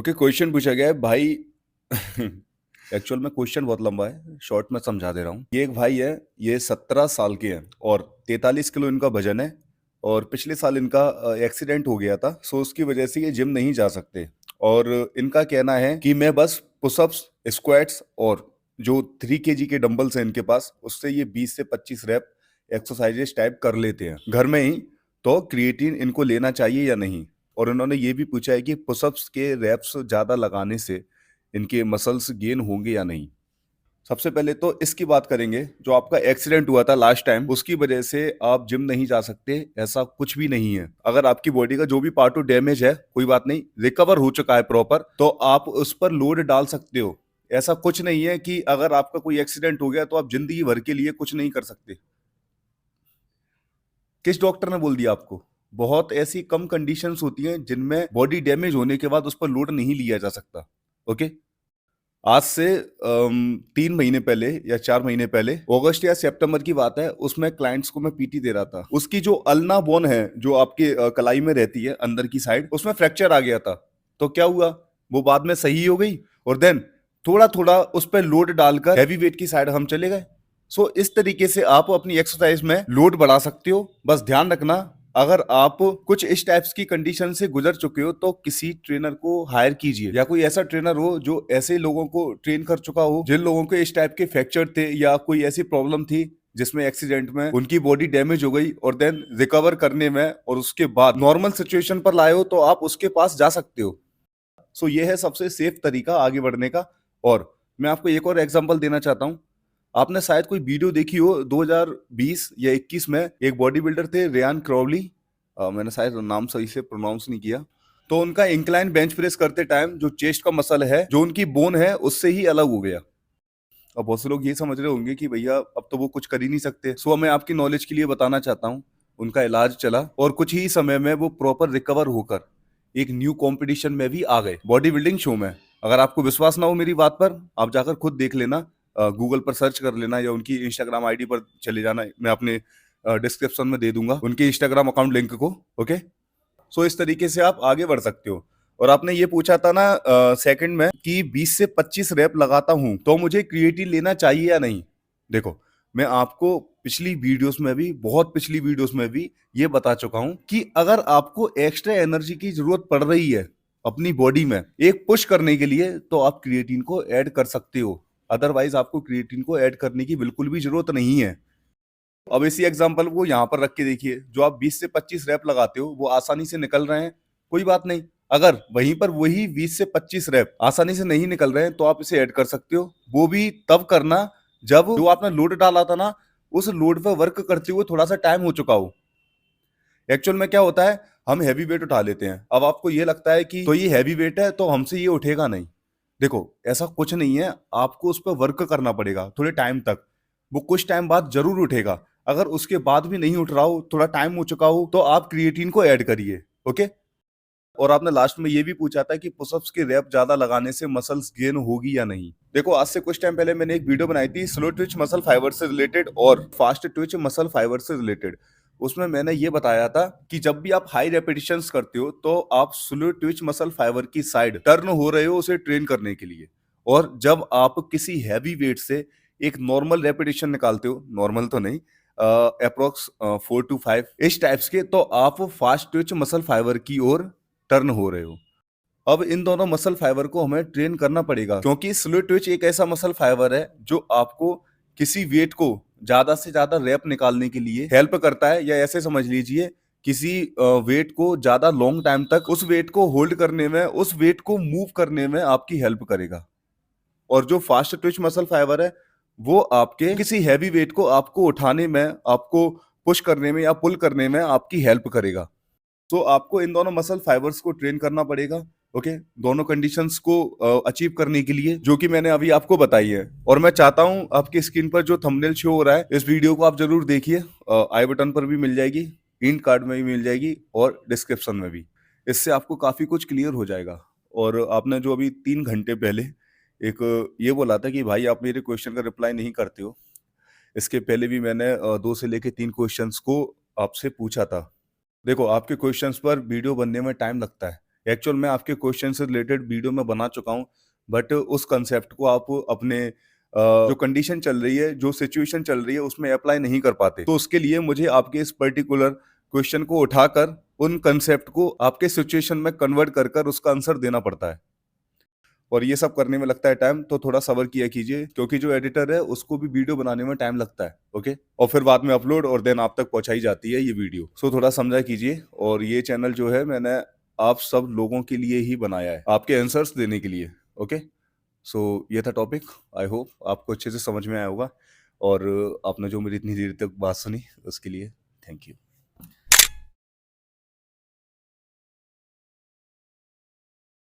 Okay, question पूछा गया है भाई। एक्चुअल में क्वेश्चन बहुत लंबा है, शॉर्ट में समझा दे रहा हूँ। ये एक भाई है, ये 17 साल के हैं और 43 किलो इनका वजन है। और पिछले साल इनका एक्सीडेंट हो गया था, सो उसकी वजह से ये जिम नहीं जा सकते। और इनका कहना है कि मैं बस पुशअप्स, स्क्वाट्स और जो 3 kg के डंबल्स हैं इनके पास, उससे ये 20 से 25 रैप एक्सरसाइजेस टाइप कर लेते हैं घर में ही। तो क्रिएटिन इनको लेना चाहिए या नहीं? और उन्होंने ये भी पूछा है कि पुशअप्स के रैप्स ज़्यादा लगाने से इनके मसल्स गेन होंगे या नहीं। सबसे पहले तो इसकी बात करेंगे, जो आपका एक्सीडेंट हुआ था लास्ट टाइम, उसकी वजह से आप जिम नहीं जा सकते, ऐसा कुछ भी नहीं है। अगर आपकी बॉडी का जो भी पार्ट डैमेज है, कोई बात नहीं, रिकवर हो चुका है प्रॉपर, तो आप उस पर लोड डाल सकते हो। ऐसा कुछ नहीं है कि अगर आपका कोई एक्सीडेंट हो गया तो आप जिंदगी भर के लिए कुछ नहीं कर सकते। किस डॉक्टर ने बोल दिया आपको? बहुत ऐसी कम कंडीशंस होती हैं जिनमें बॉडी डैमेज होने के बाद उस पर लोड नहीं लिया जा सकता। ओके, आज से 3 महीने पहले या 4 महीने पहले, अगस्त या सितंबर की बात है, उसमें क्लाइंट्स को मैं पीटी दे रहा था। उसकी जो अल्ना बोन है, जो आपके कलाई में रहती है अंदर की साइड, उसमें फ्रैक्चर आ गया था। तो क्या हुआ, वो बाद में सही हो गई और देन थोड़ा थोड़ा उस पर लोड डालकर हैवी वेट की साइड हम चले गए। सो इस तरीके से आप अपनी एक्सरसाइज में लोड बढ़ा सकते हो। बस ध्यान रखना, अगर आप कुछ इस टाइप्स की कंडीशन से गुजर चुके हो तो किसी ट्रेनर को हायर कीजिए, या कोई ऐसा ट्रेनर हो जो ऐसे लोगों को ट्रेन कर चुका हो जिन लोगों के इस टाइप के फ्रैक्चर थे या कोई ऐसी प्रॉब्लम थी जिसमें एक्सीडेंट में उनकी बॉडी डैमेज हो गई और देन रिकवर करने में और उसके बाद नॉर्मल सिचुएशन पर लाए हो, तो आप उसके पास जा सकते हो। सो ये है सबसे सेफ तरीका आगे बढ़ने का। और मैं आपको एक और एग्जांपल देना चाहता हूँ। आपने शायद कोई वीडियो देखी हो 2020 या 21 में, एक बॉडी बिल्डर थे रियान क्रॉवली, मैंने शायद नाम सही से प्रोनाउंस नहीं किया। तो उनका इंक्लाइन बेंच प्रेस करते टाइम जो चेस्ट का मसल है, जो उनकी बोन है, उससे ही अलग हो गया। अब बहुत से लोग ये समझ रहे होंगे कि भैया अब तो वो कुछ कर ही नहीं सकते। सो मैं आपकी नॉलेज के लिए बताना चाहता हूँ, उनका इलाज चला और कुछ ही समय में वो प्रॉपर रिकवर होकर एक न्यू कंपटीशन में भी आ गए, बॉडी बिल्डिंग शो में। अगर आपको विश्वास ना हो मेरी बात पर, आप जाकर खुद देख लेना, गूगल पर सर्च कर लेना या उनकी इंस्टाग्राम आईडी पर चले जाना। मैं अपने डिस्क्रिप्शन में दे दूंगा उनके इंस्टाग्राम अकाउंट लिंक को। ओके, सो इस तरीके से आप आगे बढ़ सकते हो। और आपने ये पूछा था ना सेकंड में कि 20 से 25 रैप लगाता हूं तो मुझे क्रिएटिन लेना चाहिए या नहीं। देखो, मैं आपको पिछली वीडियोस में भी, बहुत पिछली वीडियोस में भी ये बता चुका हूं कि अगर आपको एक्स्ट्रा एनर्जी की जरूरत पड़ रही है अपनी बॉडी में एक पुश करने के लिए, तो आप क्रिएटिन को ऐड कर सकते हो। अदरवाइज आपको क्रिएटिन को ऐड करने की बिल्कुल भी जरूरत नहीं है। अब इसी एग्जांपल को यहाँ पर रख के देखिए, जो आप 20 से 25 रैप लगाते हो वो आसानी से निकल रहे हैं, कोई बात नहीं। अगर वहीं पर वही 20 से 25 रैप आसानी से नहीं निकल रहे हैं तो आप इसे ऐड कर सकते हो। वो भी तब करना जब जो आपने लोड डाला था ना, उस लोड पर वर्क करते हुए थोड़ा सा टाइम हो चुका हो। एक्चुअल में क्या होता है, हम हैवी वेट उठा लेते हैं, अब आपको ये लगता है कि तो ये हैवी वेट है तो हमसे ये उठेगा नहीं। देखो, ऐसा कुछ नहीं है, आपको उस पर वर्क करना पड़ेगा थोड़े टाइम तक। वो कुछ टाइम बाद जरूर उठेगा। अगर उसके बाद भी नहीं उठ रहा हो, थोड़ा टाइम हो चुका हो, तो आप क्रिएटिन को ऐड करिए। ओके। और आपने लास्ट में ये भी पूछा था कि पुशअप्स के रैप ज्यादा लगाने से मसल्स गेन होगी या नहीं। देखो, आज से कुछ टाइम पहले मैंने एक वीडियो बनाई थी स्लो ट्विच मसल फाइबर से रिलेटेड और फास्ट ट्विच मसल फाइबर से रिलेटेड। उसमें मैंने ये बताया था कि जब भी आप हाई रेपिटेशंस करते हो तो आप स्लो ट्विच मसल फाइबर की साइड टर्न हो रहे हो उसे ट्रेन करने के लिए। और जब आप किसी हैवी वेट से एक नॉर्मल रेपिटेशन निकालते हो, नॉर्मल तो नहीं, अप्रोक्स 4 to 5 इस टाइप्स के, तो आप फास्ट ट्विच मसल फाइबर की ओर टर्न हो रहे हो। अब इन दोनों मसल फाइबर को हमें ट्रेन करना पड़ेगा, क्योंकि स्लो ट्विच एक ऐसा मसल फाइबर है जो आपको किसी वेट को ज्यादा से ज्यादा रैप निकालने के लिए हेल्प करता है। या ऐसे समझ लीजिए, किसी वेट को ज्यादा लॉन्ग टाइम तक उस वेट को होल्ड करने में, उस वेट को मूव करने में आपकी हेल्प करेगा। और जो फास्ट ट्विच मसल फाइबर है, वो आपके किसी हैवी वेट को आपको उठाने में, आपको पुश करने में या पुल करने में आपकी हेल्प करेगा। तो आपको इन दोनों मसल फाइबर्स को ट्रेन करना पड़ेगा। ओके, दोनों कंडीशंस को अचीव करने के लिए, जो कि मैंने अभी आपको बताई है। और मैं चाहता हूं आपकी स्क्रीन पर जो थंबनेल शो हो रहा है, इस वीडियो को आप जरूर देखिए। आई बटन पर भी मिल जाएगी, इन कार्ड में भी मिल जाएगी और डिस्क्रिप्शन में भी। इससे आपको काफी कुछ क्लियर हो जाएगा। और आपने जो अभी 3 घंटे पहले एक ये बोला था कि भाई आप मेरे क्वेश्चन का रिप्लाई नहीं करते हो, इसके पहले भी मैंने 2 से लेके 3 क्वेश्चंस को आपसे पूछा था। देखो, आपके क्वेश्चंस पर वीडियो बनने में टाइम लगता है, एक्चुअल में आपके क्वेश्चन से रिलेटेड वीडियो मैं बना चुका हूँ, बट उस कंसेप्ट को आप अपने जो कंडीशन चल रही है, जो सिचुएशन चल रही है, उसमें अप्लाई नहीं कर पाते। तो उसके लिए मुझे आपके इस पर्टिकुलर क्वेश्चन को उठाकर उन कंसेप्ट को आपके सिचुएशन में कन्वर्ट कर कर उसका आंसर देना पड़ता है, और ये सब करने में लगता है टाइम। तो थोड़ा सब्र किया कीजिए, क्योंकि जो एडिटर है उसको भी वीडियो बनाने में टाइम लगता है। ओके, और फिर बाद में अपलोड और देन आप तक पहुंचाई जाती है ये वीडियो। सो थोड़ा समझा कीजिए। और ये चैनल जो है मैंने आप सब लोगों के लिए ही बनाया है, आपके आंसर्स देने के लिए। ओके, सो ये था टॉपिक। आई होप आपको अच्छे से समझ में आया होगा, और आपने जो मेरी इतनी देर तक बात सुनी उसके लिए थैंक यू।